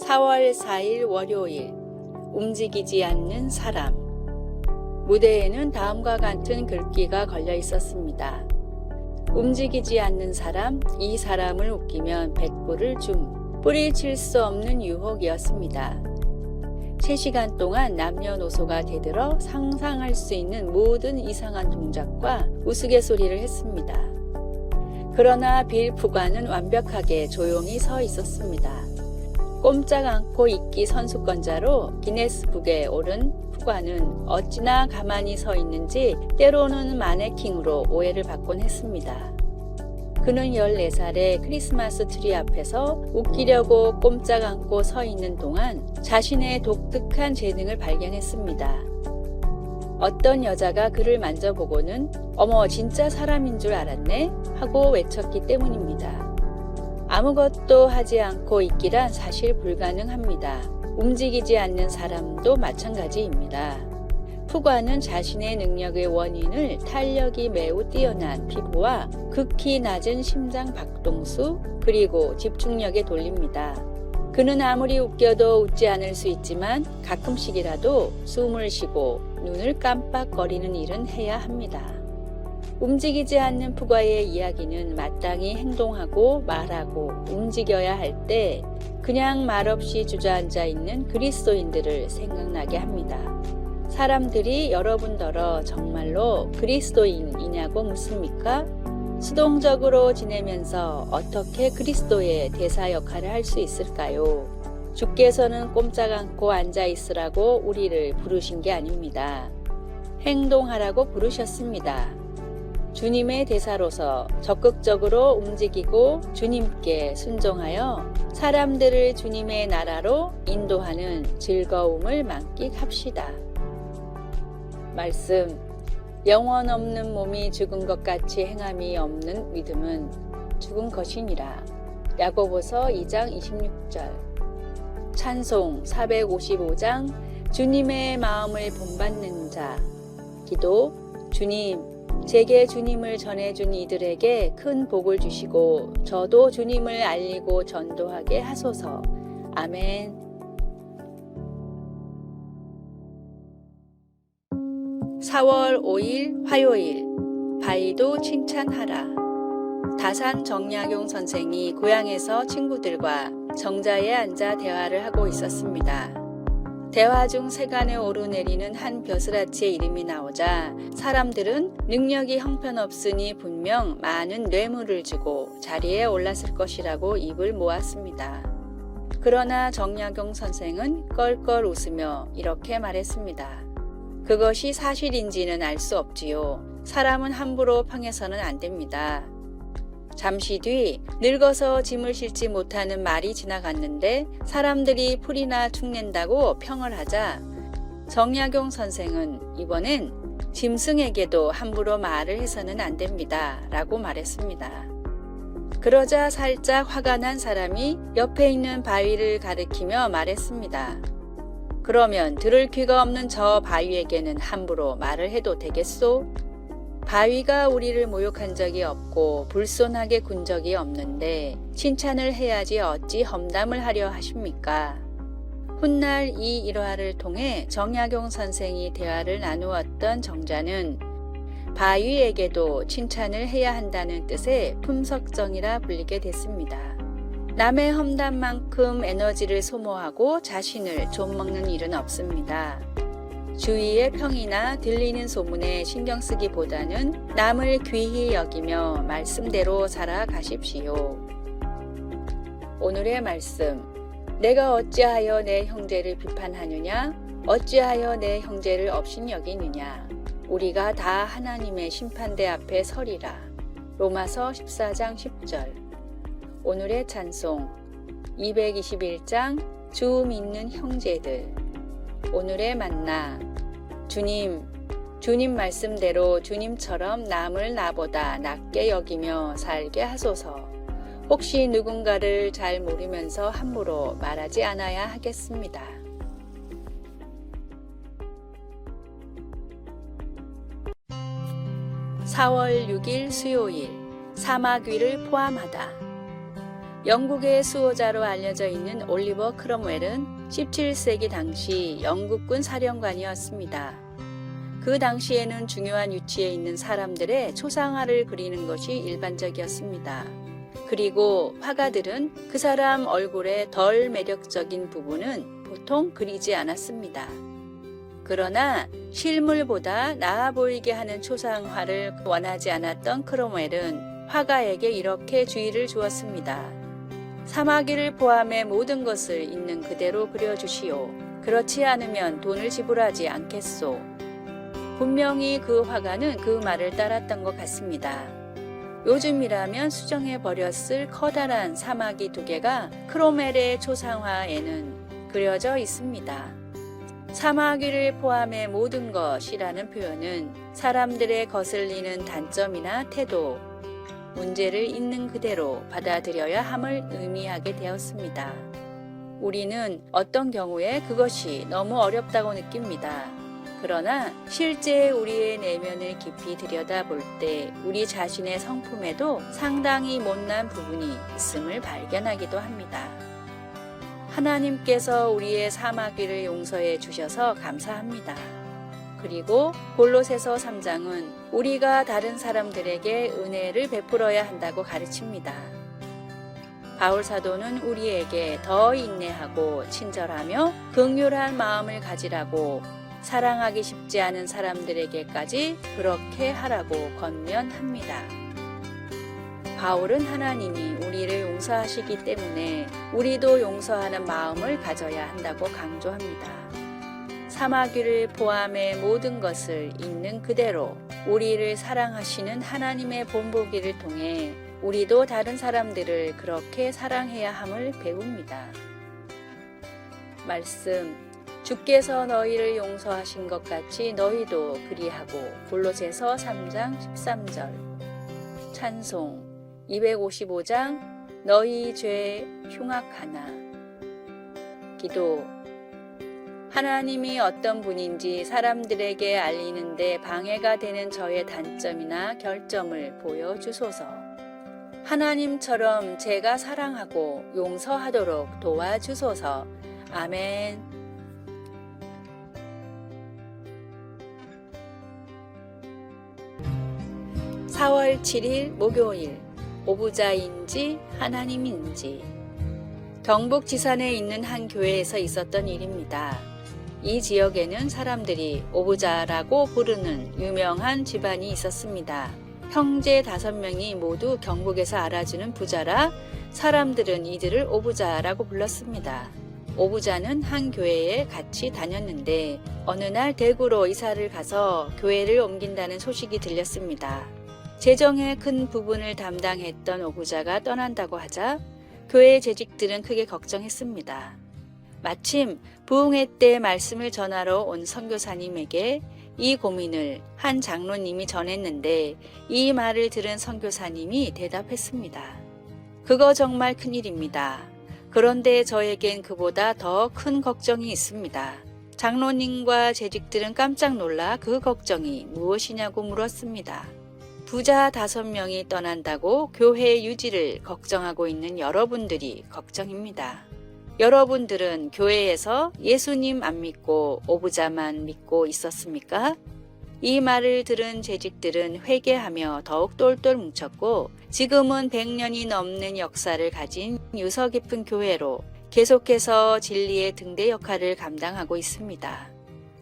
4월 4일 월요일, 움직이지 않는 사람. 무대에는 다음과 같은 글귀가 걸려 있었습니다. 움직이지 않는 사람, 이 사람을 웃기면 100불을 줌. 뿌리칠 수 없는 유혹이었습니다. 3시간 동안 남녀노소가 대들어 상상할 수 있는 모든 이상한 동작과 우스갯소리를 했습니다. 그러나 빌 푸가는 완벽하게 조용히 서 있었습니다. 꼼짝 않고 있기 선수권자로 기네스북에 오른 푸가는 어찌나 가만히 서 있는지 때로는 마네킹으로 오해를 받곤 했습니다. 그는 14살에 크리스마스 트리 앞에서 웃기려고 꼼짝 않고 서 있는 동안 자신의 독특한 재능을 발견했습니다. 어떤 여자가 그를 만져보고는 "어머, 진짜 사람인 줄 알았네" 하고 외쳤기 때문입니다. 아무것도 하지 않고 있기란 사실 불가능합니다. 움직이지 않는 사람도 마찬가지입니다. 푸가는 자신의 능력의 원인을 탄력이 매우 뛰어난 피부와 극히 낮은 심장 박동수 그리고 집중력에 돌립니다. 그는 아무리 웃겨도 웃지 않을 수 있지만 가끔씩이라도 숨을 쉬고 눈을 깜빡거리는 일은 해야 합니다. 움직이지 않는 푸가의 이야기는 마땅히 행동하고 말하고 움직여야 할 때 그냥 말없이 주저앉아 있는 그리스도인들을 생각나게 합니다. 사람들이 여러분더러 정말로 그리스도인이냐고 묻습니까? 수동적으로 지내면서 어떻게 그리스도의 대사 역할을 할 수 있을까요? 주께서는 꼼짝 않고 앉아 있으라고 우리를 부르신 게 아닙니다. 행동하라고 부르셨습니다. 주님의 대사로서 적극적으로 움직이고 주님께 순종하여 사람들을 주님의 나라로 인도하는 즐거움을 만끽합시다. 말씀, 영원 없는 몸이 죽은 것 같이 행함이 없는 믿음은 죽은 것이니라. 야고보서 2장 26절. 찬송 455장 주님의 마음을 본받는 자. 기도, 주님, 제게 주님을 전해준 이들에게 큰 복을 주시고 저도 주님을 알리고 전도하게 하소서. 아멘. 4월 5일 화요일, 바위도 칭찬하라. 다산 정약용 선생이 고향에서 친구들과 정자에 앉아 대화를 하고 있었습니다. 대화 중 세간에 오르내리는 한 벼슬아치의 이름이 나오자 사람들은 능력이 형편없으니 분명 많은 뇌물을 주고 자리에 올랐을 것이라고 입을 모았습니다. 그러나 정약용 선생은 껄껄 웃으며 이렇게 말했습니다. 그것이 사실인지는 알 수 없지요. 사람은 함부로 평해서는 안 됩니다. 잠시 뒤 늙어서 짐을 싣지 못하는 말이 지나갔는데 사람들이 풀이나 축낸다고 평을 하자 정약용 선생은 이번엔 짐승에게도 함부로 말을 해서는 안 됩니다 라고 말했습니다. 그러자 살짝 화가 난 사람이 옆에 있는 바위를 가리키며 말했습니다. 그러면 들을 귀가 없는 저 바위에게는 함부로 말을 해도 되겠소? 바위가 우리를 모욕한 적이 없고 불손하게 군 적이 없는데 칭찬을 해야지 어찌 험담을 하려 하십니까? 훗날 이 일화를 통해 정약용 선생이 대화를 나누었던 정자는 바위에게도 칭찬을 해야 한다는 뜻의 품석정이라 불리게 됐습니다. 남의 험담만큼 에너지를 소모하고 자신을 좀먹는 일은 없습니다. 주위의 평이나 들리는 소문에 신경 쓰기보다는 남을 귀히 여기며 말씀대로 살아가십시오. 오늘의 말씀, 내가 어찌하여 내 형제를 비판하느냐? 어찌하여 내 형제를 업신여기느냐? 우리가 다 하나님의 심판대 앞에 서리라. 로마서 14장 10절. 오늘의 찬송 221장 주 믿는 형제들. 오늘의 만나, 주님 말씀대로 주님처럼 남을 나보다 낮게 여기며 살게 하소서. 혹시 누군가를 잘 모르면서 함부로 말하지 않아야 하겠습니다. (4월 6일) 수요일, 사마귀를 포함하다. 영국의 수호자로 알려져 있는 올리버 크롬웰은 17세기 당시 영국군 사령관이었습니다. 그 당시에는 중요한 위치에 있는 사람들의 초상화를 그리는 것이 일반적이었습니다. 그리고 화가들은 그 사람 얼굴의 덜 매력적인 부분은 보통 그리지 않았습니다. 그러나 실물보다 나아 보이게 하는 초상화를 원하지 않았던 크롬웰은 화가에게 이렇게 주의를 주었습니다. 사마귀를 포함해 모든 것을 있는 그대로 그려주시오. 그렇지 않으면 돈을 지불하지 않겠소. 분명히 그 화가는 그 말을 따랐던 것 같습니다. 요즘이라면 수정해 버렸을 커다란 사마귀 2개가 크롬웰의 초상화에는 그려져 있습니다. 사마귀를 포함해 모든 것이라는 표현은 사람들의 거슬리는 단점이나 태도, 문제를 있는 그대로 받아들여야 함을 의미하게 되었습니다. 우리는 어떤 경우에 그것이 너무 어렵다고 느낍니다. 그러나 실제 우리의 내면을 깊이 들여다볼 때 우리 자신의 성품에도 상당히 못난 부분이 있음을 발견하기도 합니다. 하나님께서 우리의 사마귀를 용서해 주셔서 감사합니다. 그리고 골로새서 3장은 우리가 다른 사람들에게 은혜를 베풀어야 한다고 가르칩니다. 바울 사도는 우리에게 더 인내하고 친절하며 긍휼한 마음을 가지라고 사랑하기 쉽지 않은 사람들에게까지 그렇게 하라고 권면합니다. 바울은 하나님이 우리를 용서하시기 때문에 우리도 용서하는 마음을 가져야 한다고 강조합니다. 사마귀를 포함해 모든 것을 있는 그대로 우리를 사랑하시는 하나님의 본보기를 통해 우리도 다른 사람들을 그렇게 사랑해야 함을 배웁니다. 말씀, 주께서 너희를 용서하신 것 같이 너희도 그리하고. 골로새서 3장 13절. 찬송 255장 너희 죄 흉악하나. 기도, 하나님이 어떤 분인지 사람들에게 알리는데 방해가 되는 저의 단점이나 결점을 보여주소서. 하나님처럼 제가 사랑하고 용서하도록 도와주소서. 아멘. 4월 7일 목요일, 오부자인지 하나님인지. 경북 지산에 있는 한 교회에서 있었던 일입니다. 이 지역에는 사람들이 오부자라고 부르는 유명한 집안이 있었습니다. 형제 5명이 모두 경북에서 알아주는 부자라 사람들은 이들을 오부자라고 불렀습니다. 오부자는 한 교회에 같이 다녔는데 어느 날 대구로 이사를 가서 교회를 옮긴다는 소식이 들렸습니다. 재정의 큰 부분을 담당했던 오부자가 떠난다고 하자 교회 재직들은 크게 걱정했습니다. 마침 부흥회 때 말씀을 전하러 온 선교사님에게 이 고민을 한 장로님이 전했는데 이 말을 들은 선교사님이 대답했습니다. 그거 정말 큰일입니다. 그런데 저에겐 그보다 더 큰 걱정이 있습니다. 장로님과 재직들은 깜짝 놀라 그 걱정이 무엇이냐고 물었습니다. 부자 5명이 떠난다고 교회 유지를 걱정하고 있는 여러분들이 걱정입니다. 여러분들은 교회에서 예수님 안 믿고 오부자만 믿고 있었습니까? 이 말을 들은 재직들은 회개하며 더욱 똘똘 뭉쳤고 지금은 100년이 넘는 역사를 가진 유서 깊은 교회로 계속해서 진리의 등대 역할을 감당하고 있습니다.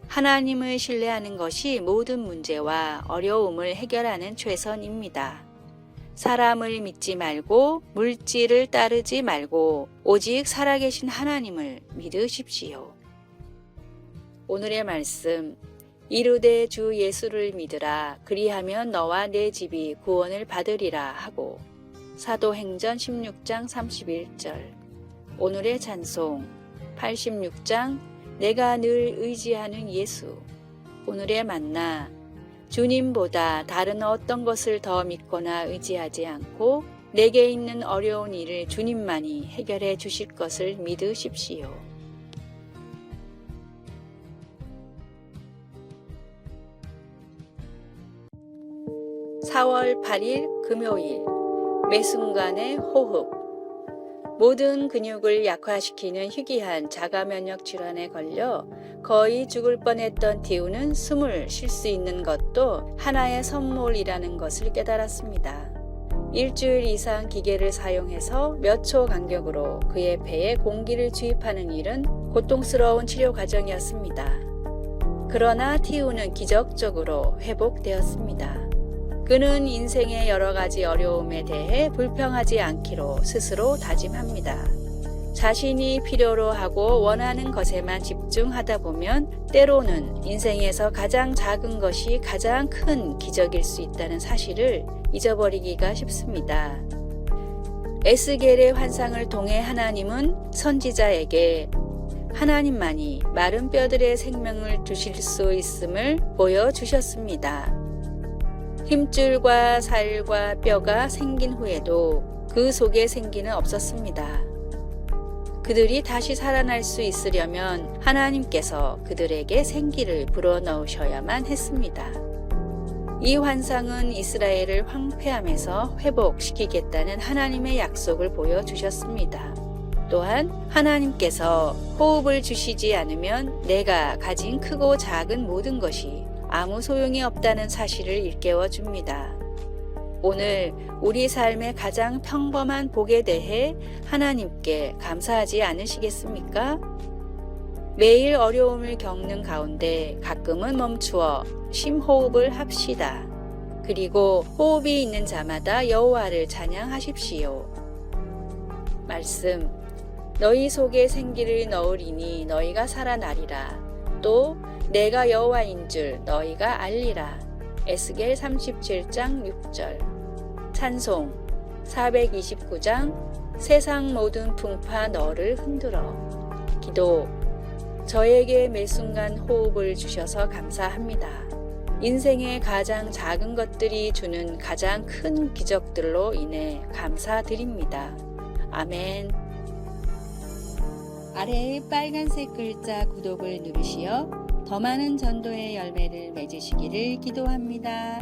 하나님을 신뢰하는 것이 모든 문제와 어려움을 해결하는 최선입니다. 사람을 믿지 말고 물질을 따르지 말고 오직 살아계신 하나님을 믿으십시오. 오늘의 말씀, 이르되 주 예수를 믿으라. 그리하면 너와 내 집이 구원을 받으리라 하고. 사도행전 16장 31절. 오늘의 찬송 86장 내가 늘 의지하는 예수. 오늘의 만나, 주님보다 다른 어떤 것을 더 믿거나 의지하지 않고 내게 있는 어려운 일을 주님만이 해결해 주실 것을 믿으십시오. (4월 8일) 금요일, 매 순간의 호흡. 모든 근육을 약화시키는 희귀한 자가 면역 질환에 걸려 거의 죽을 뻔했던 디우는 숨을 쉴 수 있는 것도 하나의 선물이라는 것을 깨달았습니다. 일주일 이상 기계를 사용해서 몇 초 간격으로 그의 폐에 공기를 주입하는 일은 고통스러운 치료 과정이었습니다. 그러나 티우는 기적적으로 회복되었습니다. 그는 인생의 여러 가지 어려움에 대해 불평하지 않기로 스스로 다짐합니다. 자신이 필요로 하고 원하는 것에만 집중하다 보면 때로는 인생에서 가장 작은 것이 가장 큰 기적일 수 있다는 사실을 잊어버리기가 쉽습니다. 에스겔의 환상을 통해 하나님은 선지자에게 하나님만이 마른 뼈들의 생명을 주실 수 있음을 보여주셨습니다. 힘줄과 살과 뼈가 생긴 후에도 그 속에 생기는 없었습니다. 그들이 다시 살아날 수 있으려면 하나님께서 그들에게 생기를 불어넣으셔야만 했습니다. 이 환상은 이스라엘을 황폐함에서 회복시키겠다는 하나님의 약속을 보여주셨습니다. 또한 하나님께서 호흡을 주시지 않으면 내가 가진 크고 작은 모든 것이 아무 소용이 없다는 사실을 일깨워 줍니다. 오늘 우리 삶의 가장 평범한 복에 대해 하나님께 감사하지 않으시겠습니까? 매일 어려움을 겪는 가운데 가끔은 멈추어 심호흡을 합시다. 그리고 호흡이 있는 자마다 여호와를 찬양하십시오. 말씀, 너희 속에 생기를 넣으리니 너희가 살아나리라. 또 내가 여호와인 줄 너희가 알리라. 에스겔 37장 6절. 찬송 429장 세상 모든 풍파 너를 흔들어. 기도, 저에게 매 순간 호흡을 주셔서 감사합니다. 인생의 가장 작은 것들이 주는 가장 큰 기적들로 인해 감사드립니다. 아멘. 아래의 빨간색 글자 구독을 누르시어 더 많은 전도의 열매를 맺으시기를 기도합니다.